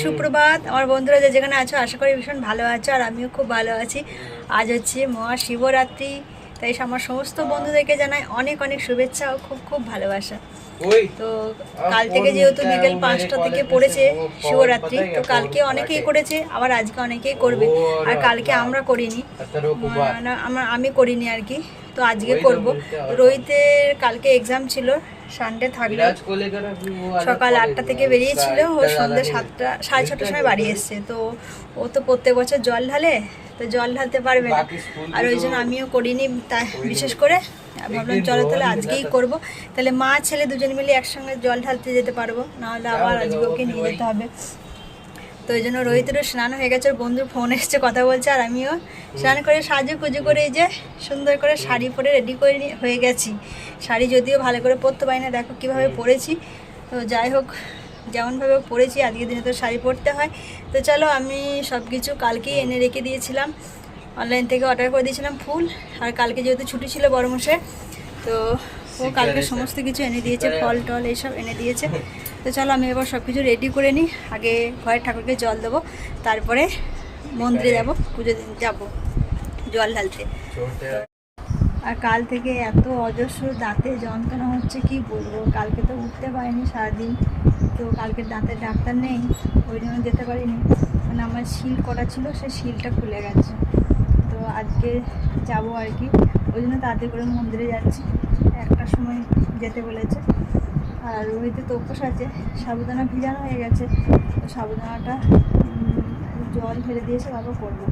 সুপ্রভাত আমার বন্ধুরা যে যেখানে আছো আশা করি ভীষণ ভালো আছো আর আমিও খুব ভালো আছি। আজ হচ্ছে মহাশিবরাত্রি, তাই আমার সমস্ত বন্ধুদেরকে জানাই অনেক অনেক শুভেচ্ছা ও খুব খুব ভালোবাসা। তো কাল থেকে যেহেতু বিকেল 5টা থেকে পড়েছে শিবরাত্রি, তো কালকে অনেকেই করেছে, আবার আজকে অনেকেই করবে। আর কালকে আমরা করিনি, আমি করিনি আর কি, তো আজকে করব। রোহিতের কালকে এক্সাম ছিল, সানডে থাকলো। সকাল 8টা থেকে বেরিয়েছিল, ও সন্ধ্যে 7টা 6:30টার সময় বাড়ি এসছে। তো ও তো প্রত্যেক বছর জল ঢালে, তো জল ঢালতে পারবে না, আর ওই জন্য আমিও করিনি। তাই বিশেষ করে ভাবলাম চলো তাহলে আজকেই করব, তাহলে মা ছেলে দুজন মিলে একসঙ্গে জল ঢালতে যেতে পারবো, নাহলে আবার আজকে ওকে নিয়ে যেতে হবে। তো ওই জন্য রোহিতেরও স্নান হয়ে গেছে, ওর বন্ধুর ফোন এসছে, কথা বলছে, আর আমিও স্নান করে সাজু কুজু করে এই যে সুন্দর করে শাড়ি পরে রেডি করে হয়ে গেছি। শাড়ি যদিও ভালো করে পরতে পারি না, দেখো কীভাবে পরেছি। তো যাই হোক, যেমনভাবে পরেছি, আজকের দিনে তো শাড়ি পরতে হয়। তো চলো, আমি সব কিছু কালকেই এনে রেখে দিয়েছিলাম, অনলাইন থেকে অর্ডার করে দিয়েছিলাম ফুল। আর কালকে যেহেতু ছুটি ছিল বড়মশাই, তো ও কালকে সমস্ত কিছু এনে দিয়েছে, ফল টল এইসব এনে দিয়েছে। তো চলো আমি এবার সব কিছু রেডি করে নিই, আগে ঘরের ঠাকুরকে জল দেবো, তারপরে মন্দিরে যাব, পুজো দিন যাব জল ঢালতে। আর কাল থেকে এত অজস্র দাঁতে যন্ত্রণা হচ্ছে কি বলবো, কালকে তো উঠতে পারিনি সারাদিন, তো কালকে দাঁতের ডাক্তার নেই, ওই জন্য যেতে পারিনি। মানে আমার শিল করা ছিল, সে শিলটা খুলে গেছে, তো আজকে যাব আর কি, ওই জন্য তাড়াতাড়ি করে মন্দিরে যাচ্ছি, 1টার সময় যেতে বলেছে। আর ওইতে তো উপোস আছে, সাবুদানা ভিজানো হয়ে গেছে, তো সাবুদানাটা জল ঢেলে দিয়েছে, বাবা করবো।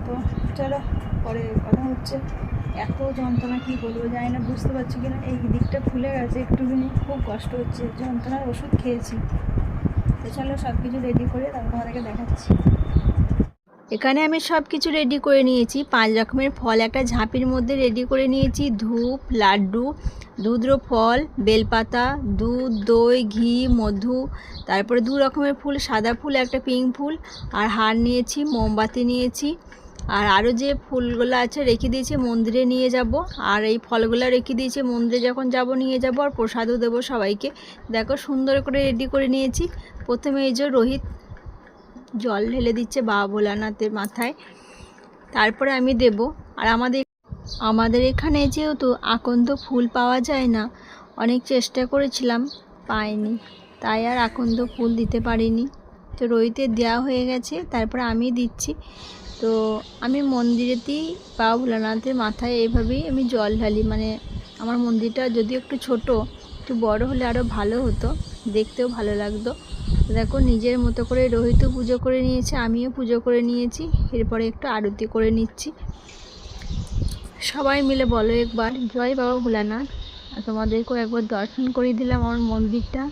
তো চলো, পরে কথা হচ্ছে। এত যন্ত্রণা কি বলবো জানি না, বুঝতে পারছি কিনা, এই দিকটা ফুলে গেছে একটুখানি, খুব কষ্ট হচ্ছে, যন্ত্রণার ওষুধ খেয়েছি। তো চলো সব কিছু রেডি করে তারপর তোমাদেরকে দেখাচ্ছি। এখানে আমি সব কিছু রেডি করে নিয়েছি, 5 রকমের ফল একটা ঝাঁপির মধ্যে রেডি করে নিয়েছি, ধূপ, লাড্ডু, দুধরো ফল, বেলপাতা, দুধ, দই, ঘি, মধু, তারপরে 2 রকমের ফুল, সাদা ফুল, একটা পিঙ্ক ফুল, আর হার নিয়েছি, মোমবাতি নিয়েছি, আর আরও যে ফুলগুলো আছে রেখে দিয়েছি মন্দিরে নিয়ে যাব, আর এই ফলগুলো রেখে দিয়েছি মন্দিরে যখন যাব নিয়ে যাব, আর প্রসাদও দেবো সবাইকে। দেখো সুন্দর করে রেডি করে নিয়েছি। প্রথমে এই যে রোহিত জল ঢেলে দিচ্ছে বাবা ভোলানাথের মাথায়, তারপরে আমি দেব। আর আমাদের এখানে যেহেতু আকন্দ ফুল পাওয়া যায় না, অনেক চেষ্টা করেছিলাম, পাইনি, তাই আর আকন্দ ফুল দিতে পারিনি। তো রোহিতের দেওয়া হয়ে গেছে, তারপরে আমি দিচ্ছি। তো আমি মন্দিরেতেই বাবা ভোলানাথের মাথায় এইভাবেই আমি জল ঢালি। মানে আমার মন্দিরটা যদিও একটু ছোট, একটু বড় হলে আরও ভালো হতো, দেখতেও ভালো লাগতো। দেখো নিজের মতো করে রোহিতও পুজো করে নিয়েছে, আমিও পুজো করে নিয়েছি, এরপরে একটু আরতি করে নিচ্ছি। সবাই মিলে বলো একবার জয় বাবা ভোলানাথ। আর তোমাদেরকেও একবার দর্শন করে দিলাম আমার মন্দিরটা,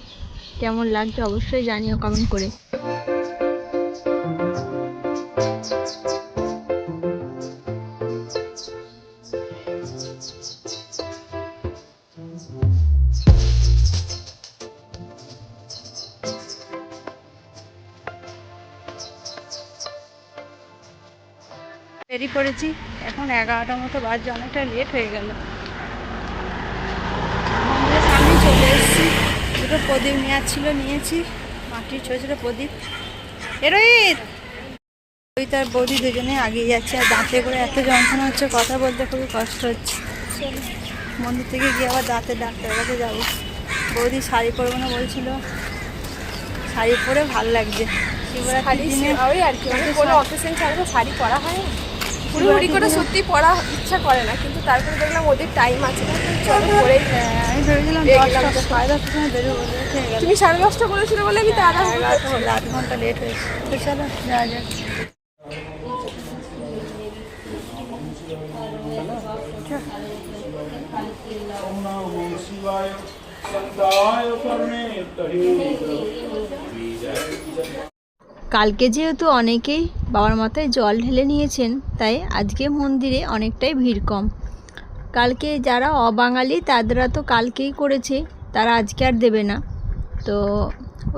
কেমন লাগছে অবশ্যই জানিও কমেন্ট করে। দেরি করেছি, এখন 11টার মতো বাজছে, অনেকটা লেট হয়ে গেল। মন্দিরের সামনে চলে এসেছি, 2টো প্রদীপ নেওয়ার ছিল, নিয়েছি, মাটির ছোটো ছোটো প্রদীপ। রোহিত আর বৌদি দুজনে আগিয়ে যাচ্ছে, আর দাঁতে করে এত যন্ত্রণা হচ্ছে, কথা বলতে খুবই কষ্ট হচ্ছে। মন্দির থেকে গিয়ে আবার দাঁতের ডাক্তারের কাছে যাবো। বৌদি শাড়ি পরবো না বলছিল, শাড়ি পরে ভালো লাগছে শিবরাত্রির দিনে আর কি, মানে কোনো অকেশন ছাড়া শাড়ি পরা হয় না, হুড়ি করে সত্যি পরা ইচ্ছা করে না, কিন্তু তারপরে দেখলাম ওদের টাইম আছে না, চলো পরেই। আমি ভেবেছিলাম 10টা 10:30টার সময় বেরোবো, তুমি 10:30টা বলেছিলে বলে আমি তার আধ ঘন্টা লেট হয়েছে। তো চলো যাওয়া যাক। কালকে যেহেতু অনেকেই বাবার মাথায় জল ঢেলে নিয়েছেন, তাই আজকে মন্দিরে অনেকটাই ভিড় কম। কালকে যারা অবাঙালি তারা তো কালকেই করেছে, তারা আজকে আর দেবে না। তো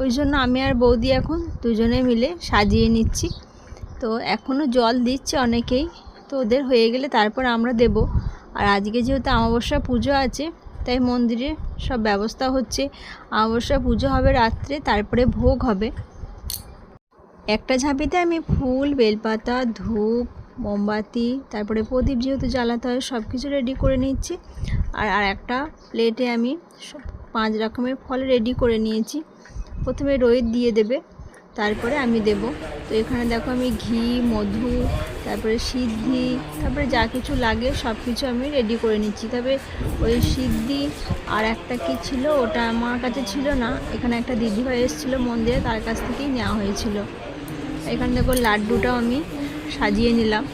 ওই জন্য আমি আর বৌদি এখন দুজনে মিলে সাজিয়ে নিচ্ছি। তো এখনও জল দিচ্ছে অনেকেই, তো ওদের হয়ে গেলে তারপর আমরা দেব। আর আজকে যেহেতু অমাবস্যা পুজো আছে, তাই মন্দিরে সব ব্যবস্থা হচ্ছে। অমাবস্যা পুজো হবে রাত্রে, তারপরে ভোগ হবে। একটা ঝাঁপিতে আমি ফুল, বেলপাতা, ধূপ, মোমবাতি, তারপরে প্রদীপ যেহেতু জ্বালাতে হয় সব কিছু রেডি করে নিচ্ছি। আর একটা প্লেটে আমি 5 রকমের ফল রেডি করে নিয়েছি। প্রথমে রোহিত দিয়ে দেবে, তারপরে আমি দেব। তো এখানে দেখো আমি ঘি, মধু, তারপরে সিদ্ধি, তারপরে যা কিছু লাগে সব কিছু আমি রেডি করে নিচ্ছি। তবে ওই সিদ্ধি আর একটা কি ছিল ওটা আমার কাছে ছিল না, এখানে একটা দিদিভাই এসেছিলো মন্দিরে, তার কাছ থেকেই নেওয়া হয়েছিল। এখানে দেখো লাড্ডুটাও আমি সাজিয়ে নিলাম।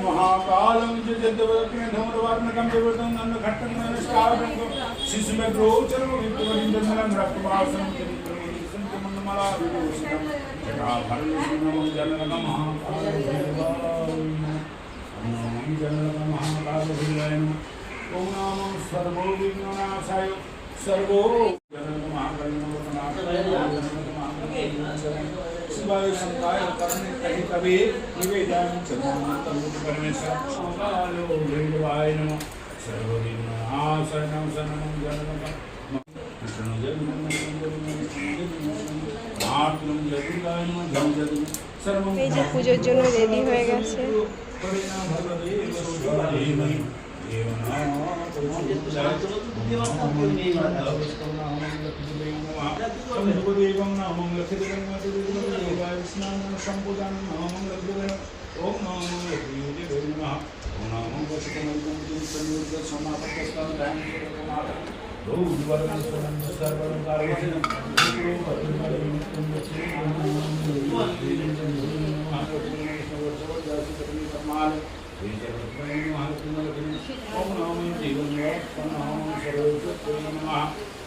महाकालं जगद्वक्त्रधूम्रवर्णकं विवृतं नन्दघट्टं नमस्कारं शिशुमेघ्रोचरं विप्लवनिन्दनं रक्तवासं चरित्रमणिसंतमन्मलाविभूषितं जटाभरणं जनकं महाकालभैरवाय ॐ नमो सर्वविघ्ननाशाय सर्वो शिवाय शंकाय करणे कहि कवि निवेदन चतुर्मंत्रं परमेश्वर कालो भैरवाय नमः सर्वविघ्ननाशनं शरणं जनकं विष्णु এই যে পুজোর জন্য রেডি হয়ে গেছে।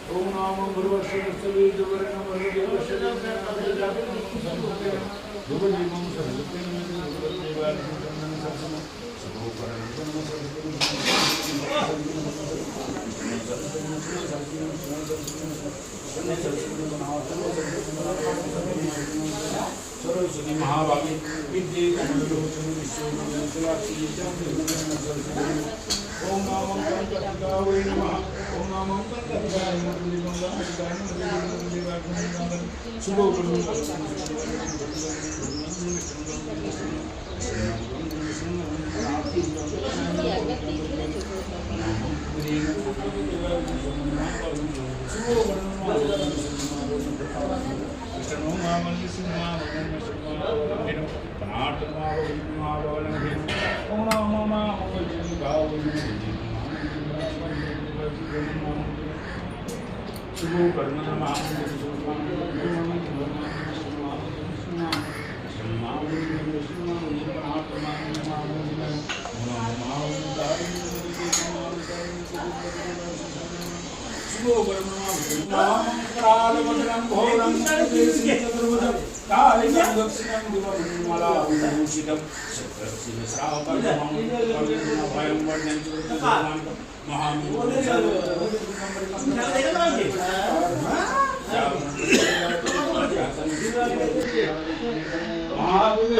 ओम नमो भगवते सरस्वती महाभागी विद्ये ओम नमो गणपतिगाय नमः ओम नमो गणपतिगाय नमः शुभो महावीर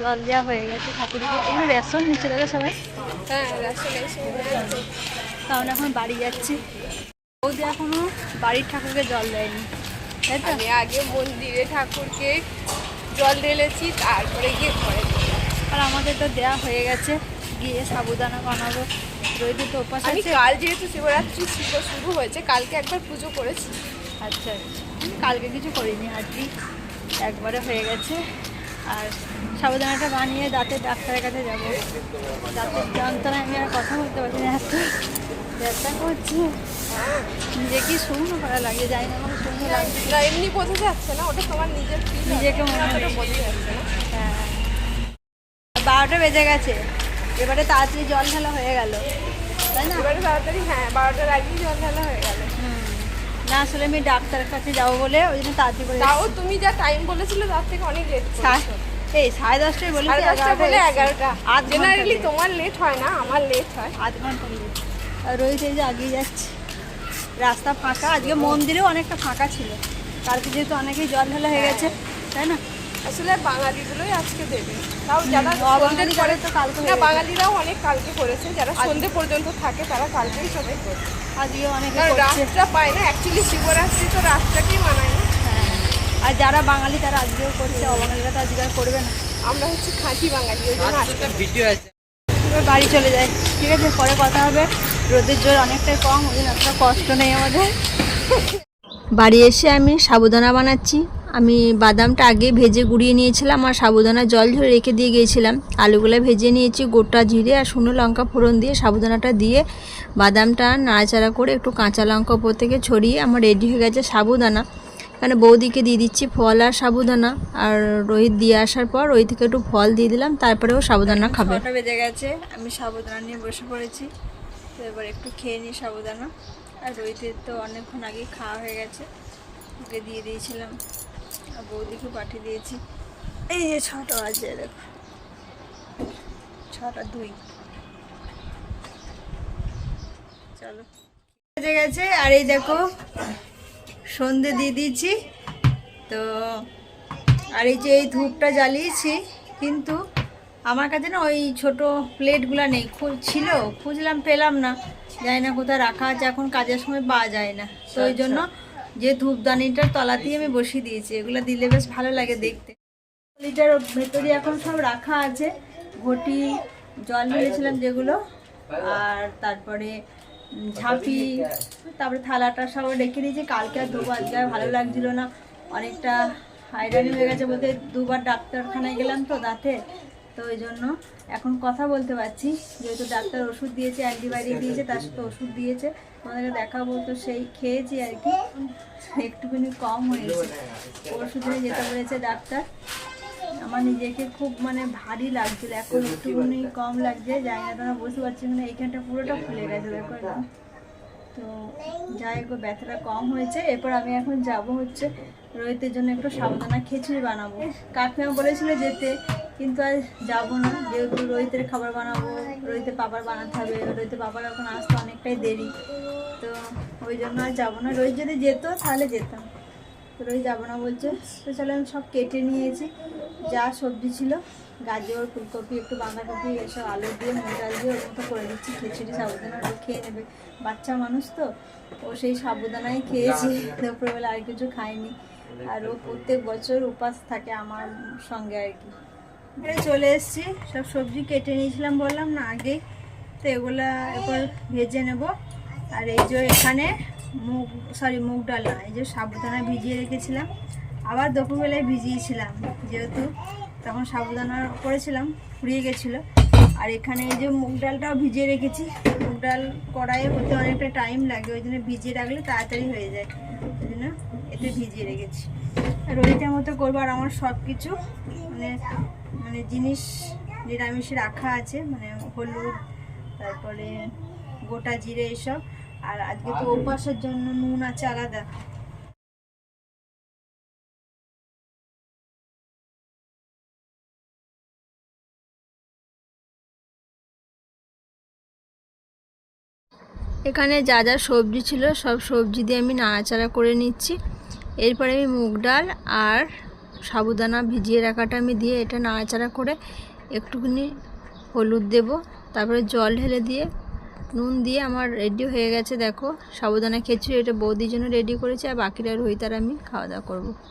জল দেওয়া হয়ে গেছে ঠাকুরকে। এগুলো রেশন নিচ্ছে দাদা সবাই, হ্যাঁ রাস্তায় এসে আছে। কারণ এখন বাড়ি যাচ্ছি। বৌদি এখনো বাড়ির ঠাকুরকে জল দেয়নি, তাই তো? আমি আগে মন্দিরে ঠাকুরকে জল ঢেলেছি, তারপরে গিয়ে ঘরে দিলাম। আর আমাদের তো দেওয়া হয়ে গেছে, গিয়ে সাবুদানা বানাবো। রোহিতের তো উপাস আমি আছে। কাল যেহেতু শিবরাত্রি শুরু হয়েছে, কালকে একবার পুজো করেছি। আচ্ছা আচ্ছা, কালকে কিছু করিনি, আজকে একবারে হয়ে গেছে। আর সাবুদানাটা বানিয়ে দাঁতের ডাক্তারের কাছে যাবো। দাঁতের যন্ত্রণায় আমি আর কথা বলতে পারছি না, এত ব্যথা করছে। নিজে কি শুকনো করা লাগে, যাই না আমার শুকনো লাগছে। না এমনি বোঝা যাচ্ছে না, ওটা তোমার নিজের feel হবে। নিজেকে মনে অতটা হচ্ছে। বোঝা যাচ্ছে না। হ্যাঁ, 12টা বেজে গেছে, এবারে তাড়াতাড়ি জল ঢালা হয়ে গেল, তাই না? এবারে তাড়াতাড়ি, হ্যাঁ 12টার আগেই জল ঢালা হয়ে গেল। না আসলে আমি ডাক্তারের কাছে যাবো বলে ওই জন্য তাড়াতাড়ি করে তাও তুমি যা টাইম বলেছিলে তার থেকে অনেক লেট করেছো। এই 10:30টায় বলেছি, 10:30 বলে 11টা। আধ ঘন্টা জেনারেলি late। তোমার লেট হয় না, আমার লেট হয়। আধ ঘন্টা late। আর রোহিত এই যে আগিয়ে যাচ্ছে, রাস্তা ফাঁকা, আজকে মন্দিরেও অনেকটা ফাঁকা ছিল, কালকে যেহেতু অনেকেই জল ঢালা হয়ে গেছে, তাই না? আসলে বাঙালিগুলোই আজকে দেবে, তাও যারা অবাঙালি সন্ধ্যের পরে তো কালকে হয়ে না, গেছে। বাঙালিরাও অনেক কালকে করেছে, যারা সন্ধ্যে পর্যন্ত থাকে তারা কালকেই সবাই করছে। আজকে অনেকে কারণ করছে। রাতটা পায় না, অ্যাকচুয়ালি শিবরাত্রি তো রাতটাকেই মানায় না। হ্যাঁ, আর যারা বাঙালি তারা আজকেও করছে, অবাঙালিরা তো আজকে আর করবে না। আমরা হচ্ছে খাঁটি বাঙালি, ওই জন্য আজকে এবার বাড়ি চলে যাই, ঠিক আছে? পরে কথা হবে। রোদের জোর অনেকটাই কম, ওই জন্য অতটা কষ্ট নেই আমাদের। বাড়ি এসে আমি সাবুদানা বানাচ্ছি। আমি বাদামটা আগে ভেজে গুঁড়িয়ে নিয়েছিলাম আর সাবুদানা জল ঝরে রেখে দিয়ে গিয়েছিলাম। আলুগুলো ভেজে নিয়েছি, গোটা জিরে আর শুকনো লঙ্কা ফোড়ন দিয়ে সাবুদানাটা দিয়ে বাদামটা নাড়াচাড়া করে একটু কাঁচা লঙ্কা উপর থেকে ছড়িয়ে আমার রেডি হয়ে গেছে সাবুদানা। এখানে বৌদিকে দিয়ে দিচ্ছি ফল আর সাবুদানা, আর রোহিত দিয়ে আসার পর ওই থেকে একটু ফল দিয়ে দিলাম, তারপরেও সাবুদানা খাবে। 6টা বেজে গেছে, আমি সাবুদানা নিয়ে বসে পড়েছি। তো এবার একটু খেয়ে নিই সাবুদানা। আর রোহিতের তো অনেকক্ষণ আগেই খাওয়া হয়ে গেছে, ওকে দিয়ে দিয়েছিলাম, আর বৌদিকে পাঠিয়ে দিয়েছি। এই যে 6টা বাজে, দেখো 6:02। চলো বেজে গেছে, আর এই দেখো সন্ধে দিয়ে দিয়েছি। তো আর এই যে এই ধূপটা জ্বালিয়েছি, কিন্তু আমার কাছে না ওই ছোট প্লেটগুলো নেই, ছিল খুঁজলাম পেলাম না, জানি না কোথায় রাখা আছে, এখন কাজের সময় পাওয়া যায় না। তো ওই জন্য যে ধূপদানিটার তলাতেই আমি বসিয়ে দিয়েছি, এগুলো দিলে বেশ ভালো লাগে দেখতে। লিটার ভেতরে এখন সব রাখা আছে, ঘটি জল ঢেলেছিলাম যেগুলো, আর তারপরে ঝাঁপি, তারপরে থালাটা সব রেখে দিয়েছি। কালকে আর ধোবো, আজকে আর ভালো লাগছিল না, অনেকটা হাইরানি হয়ে গেছে বলতে, দুবার ডাক্তারখানায় গেলাম তো দাঁতে, তো ওই জন্য এখন কথা বলতে পারছি, যেহেতু ডাক্তার ওষুধ দিয়েছে, অ্যান্টিবায়োটিক দিয়েছে, তার সাথে ওষুধ দিয়েছে, তোমাদেরকে দেখাবো, তো সেই খেয়েছি আর কি, একটুখানি কম হয়েছে। ওষুধ নিয়ে যেতে বলেছে ডাক্তার। আমার নিজেকে খুব মানে ভারী লাগছিল, এখন একটুখানি কম লাগছে, জানি না তোমরা বুঝতে পারছি না, এইখানটা পুরোটা ফুলে গেছে দেখো একদম। তো যাই হোক, ব্যথাটা কম হয়েছে। এরপর আমি এখন যাব হচ্ছে রোহিতের জন্য একটু সাবুদানা খিচুড়ি বানাবো। কাকিমা বলেছিল যেতে, কিন্তু আর যাবো না, যেহেতু রোহিতের খাবার বানাবো, রোহিতের পাপার বানাতে হবে, রোহিতের পাপার এখন আসতে অনেকটাই দেরি, তো ওই জন্য আর যাবো না। রোহিত যদি যেত তাহলে যেতাম, তো রোহিত যাবো না বলছে। তো চলো আমি সব কেটে নিয়েছি, যা সবজি ছিল, গাজর, ফুলকপি, একটু বাঁধাকপি, এসব আলু দিয়ে মুগ ডাল দিয়ে ওর মতো করে দিচ্ছি খিচুড়ি। সাবুদানা ও খেয়ে নেবে, বাচ্চা মানুষ তো, ও সেই সাবুদানাই খেয়েছি, দুপুরবেলা আর কিছু খায়নি। আর ও প্রত্যেক বছর উপাস থাকে আমার সঙ্গে আর কি। চলে এসেছি, সব সবজি কেটে নিয়েছিলাম বললাম না আগেই, তো এগুলা এরপর ভেজে নেব। আর এই যে এখানে মুগ ডাল না, এই যে সাবুদানা ভিজিয়ে রেখেছিলাম, আবার দুপুরবেলায় ভিজিয়েছিলাম, যেহেতু তখন সাবুদানা করেছিলাম, ফুরিয়ে গেছিলো। আর এখানে এই যে মুগ ডালটাও ভিজিয়ে রেখেছি, মুগ ডাল কড়াইয়ে হতে অনেকটা টাইম লাগে, ওই জন্য ভিজিয়ে রাখলে তাড়াতাড়ি হয়ে যায়, ওই জন্য এতে ভিজিয়ে রেখেছি। আর ওইটার মতো করবো। আর আমার সব কিছু মানে মানে জিনিস নিরামিষে রাখা আছে, মানে হলুদ, তারপরে গোটা জিরে এইসব। আর আজকে তো উপবাসের জন্য নুন আছে আলাদা। এখানে যা যা সবজি ছিল সব সবজি দিয়ে আমি নাড়াচাড়া করে নিচ্ছি। এরপরে আমি মুগ ডাল আর সাবুদানা ভিজিয়ে রাখাটা আমি দিয়ে এটা নাড়াচাড়া করে একটুখানি হলুদ দেব, তারপরে জল ঢেলে দিয়ে নুন দিয়ে আমার রেডি হয়ে গেছে। দেখো সাবুদানা খিচুড়ি, এটা বৌদির জন্য রেডি করেছি, আর বাকিরা রোহিত আর আমি খাওয়া দাওয়া করবো।